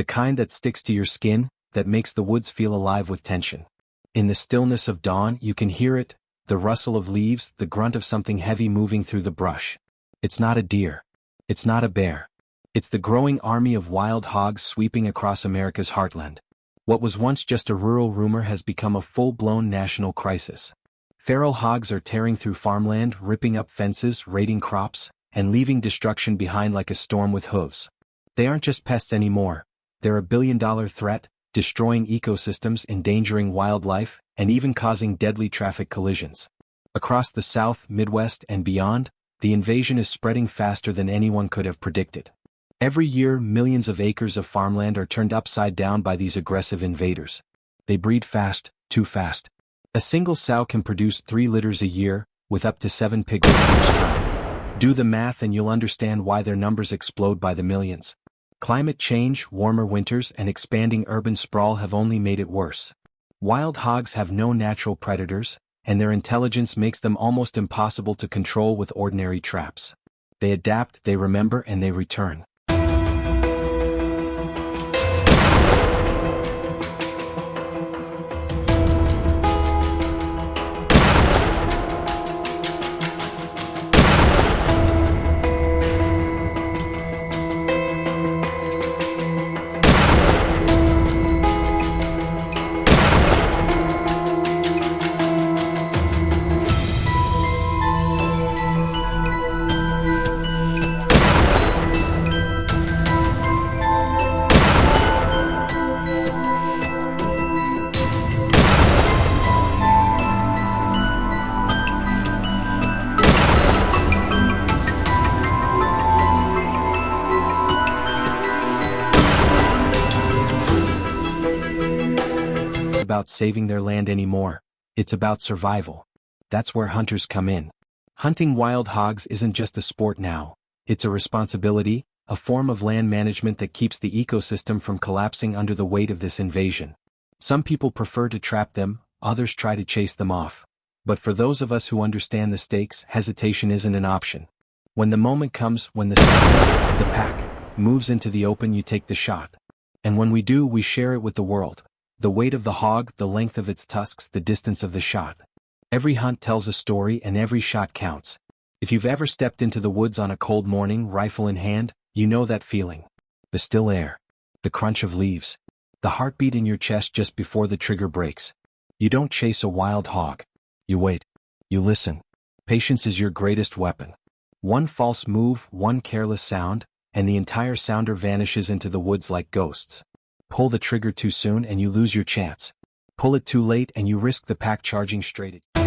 The kind that sticks to your skin, that makes the woods feel alive with tension. In the stillness of dawn you can hear it, the rustle of leaves, the grunt of something heavy moving through the brush. It's not a deer. It's not a bear. It's the growing army of wild hogs sweeping across America's heartland. What was once just a rural rumor has become a full-blown national crisis. Feral hogs are tearing through farmland, ripping up fences, raiding crops, and leaving destruction behind like a storm with hooves. They aren't just pests anymore. They're a billion-dollar threat, destroying ecosystems, endangering wildlife, and even causing deadly traffic collisions. Across the South, Midwest, and beyond, the invasion is spreading faster than anyone could have predicted. Every year, millions of acres of farmland are turned upside down by these aggressive invaders. They breed fast, too fast. A single sow can produce 3 litters a year, with up to 7 piglets each time. Do the math and you'll understand why their numbers explode by the millions. Climate change, warmer winters, and expanding urban sprawl have only made it worse. Wild hogs have no natural predators, and their intelligence makes them almost impossible to control with ordinary traps. They adapt, they remember, and they return. About saving their land anymore. It's about survival. That's where hunters come in. Hunting wild hogs isn't just a sport now. It's a responsibility, a form of land management that keeps the ecosystem from collapsing under the weight of this invasion. Some people prefer to trap them, others try to chase them off. But for those of us who understand the stakes, hesitation isn't an option. When the moment comes, when the pack, moves into the open, you take the shot. And when we do, we share it with the world. The weight of the hog, the length of its tusks, the distance of the shot. Every hunt tells a story and every shot counts. If you've ever stepped into the woods on a cold morning, rifle in hand, you know that feeling. The still air. The crunch of leaves. The heartbeat in your chest just before the trigger breaks. You don't chase a wild hog. You wait. You listen. Patience is your greatest weapon. One false move, one careless sound, and the entire sounder vanishes into the woods like ghosts. Pull the trigger too soon and you lose your chance. Pull it too late and you risk the pack charging straight at you.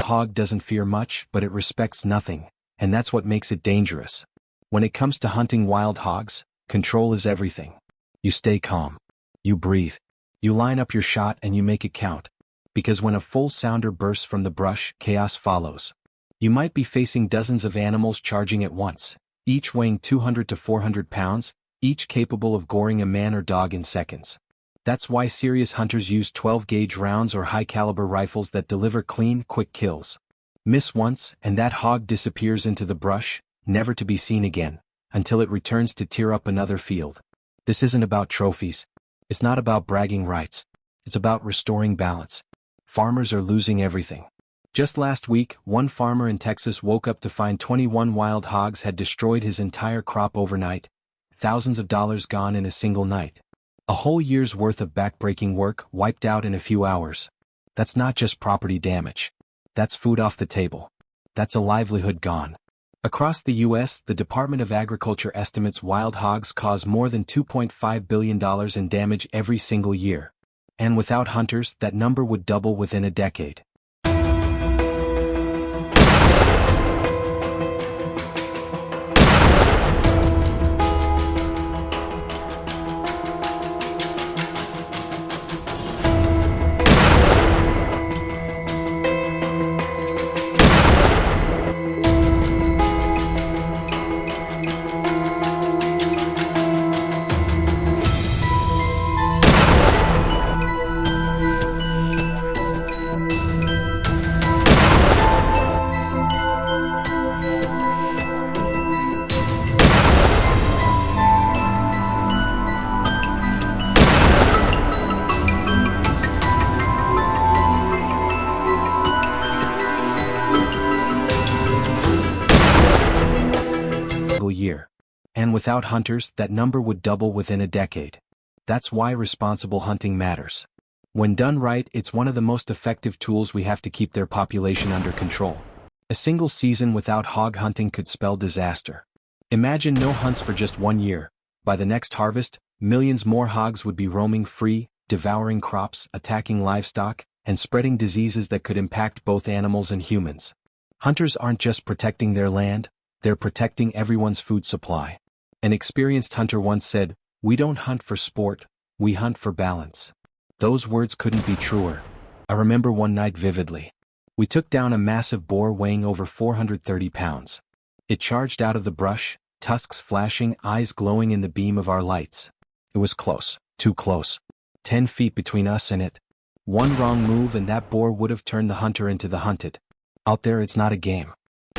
Hog doesn't fear much, but it respects nothing, and that's what makes it dangerous. When it comes to hunting wild hogs, control is everything. You stay calm. You breathe. You line up your shot and you make it count. Because when a full sounder bursts from the brush, chaos follows. You might be facing dozens of animals charging at once, each weighing 200 to 400 pounds, each capable of goring a man or dog in seconds. That's why serious hunters use 12-gauge rounds or high-caliber rifles that deliver clean, quick kills. Miss once, and that hog disappears into the brush, never to be seen again, until it returns to tear up another field. This isn't about trophies. It's not about bragging rights. It's about restoring balance. Farmers are losing everything. Just last week, one farmer in Texas woke up to find 21 wild hogs had destroyed his entire crop overnight, thousands of dollars gone in a single night. A whole year's worth of backbreaking work wiped out in a few hours. That's not just property damage. That's food off the table. That's a livelihood gone. Across the U.S., the Department of Agriculture estimates wild hogs cause more than $2.5 billion in damage every single year. And without hunters, that number would double within a decade. Year. And without hunters, that number would double within a decade. That's why responsible hunting matters. When done right, it's one of the most effective tools we have to keep their population under control. A single season without hog hunting could spell disaster. Imagine no hunts for just 1 year. By the next harvest, millions more hogs would be roaming free, devouring crops, attacking livestock, and spreading diseases that could impact both animals and humans. Hunters aren't just protecting their land, they're protecting everyone's food supply. An experienced hunter once said, "We don't hunt for sport, we hunt for balance." Those words couldn't be truer. I remember one night vividly. We took down a massive boar weighing over 430 pounds. It charged out of the brush, tusks flashing, eyes glowing in the beam of our lights. It was close, too close. 10 feet between us and it. One wrong move and that boar would have turned the hunter into the hunted. Out there it's not a game.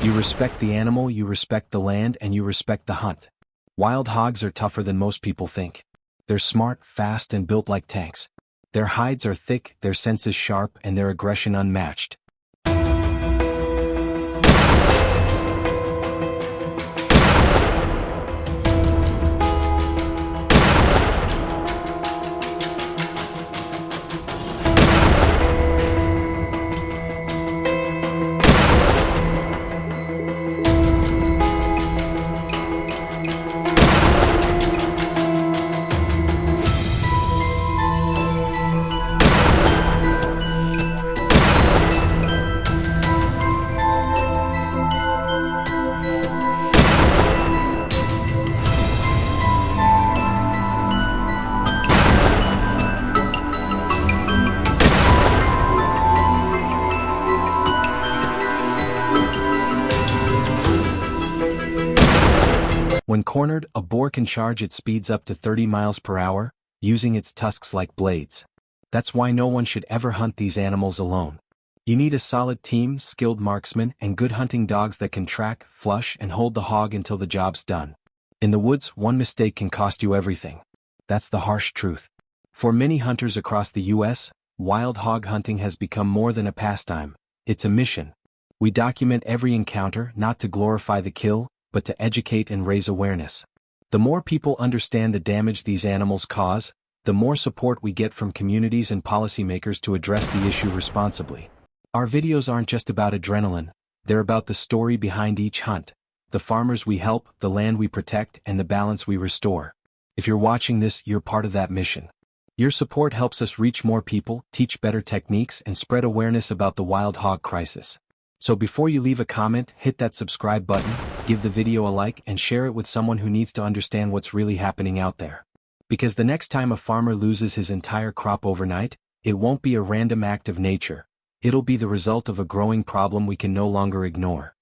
You respect the animal, you respect the land, and you respect the hunt. Wild hogs are tougher than most people think. They're smart, fast, and built like tanks. Their hides are thick, their senses sharp, and their aggression unmatched. When cornered, a boar can charge at speeds up to 30 miles per hour, using its tusks like blades. That's why no one should ever hunt these animals alone. You need a solid team, skilled marksmen, and good hunting dogs that can track, flush, and hold the hog until the job's done. In the woods, one mistake can cost you everything. That's the harsh truth. For many hunters across the U.S., wild hog hunting has become more than a pastime. It's a mission. We document every encounter, not to glorify the kill, but to educate and raise awareness. The more people understand the damage these animals cause, the more support we get from communities and policymakers to address the issue responsibly. Our videos aren't just about adrenaline, they're about the story behind each hunt, the farmers we help, the land we protect, and the balance we restore. If you're watching this, you're part of that mission. Your support helps us reach more people, teach better techniques, and spread awareness about the wild hog crisis. So before you leave a comment, hit that subscribe button, give the video a like, and share it with someone who needs to understand what's really happening out there. Because the next time a farmer loses his entire crop overnight, it won't be a random act of nature. It'll be the result of a growing problem we can no longer ignore.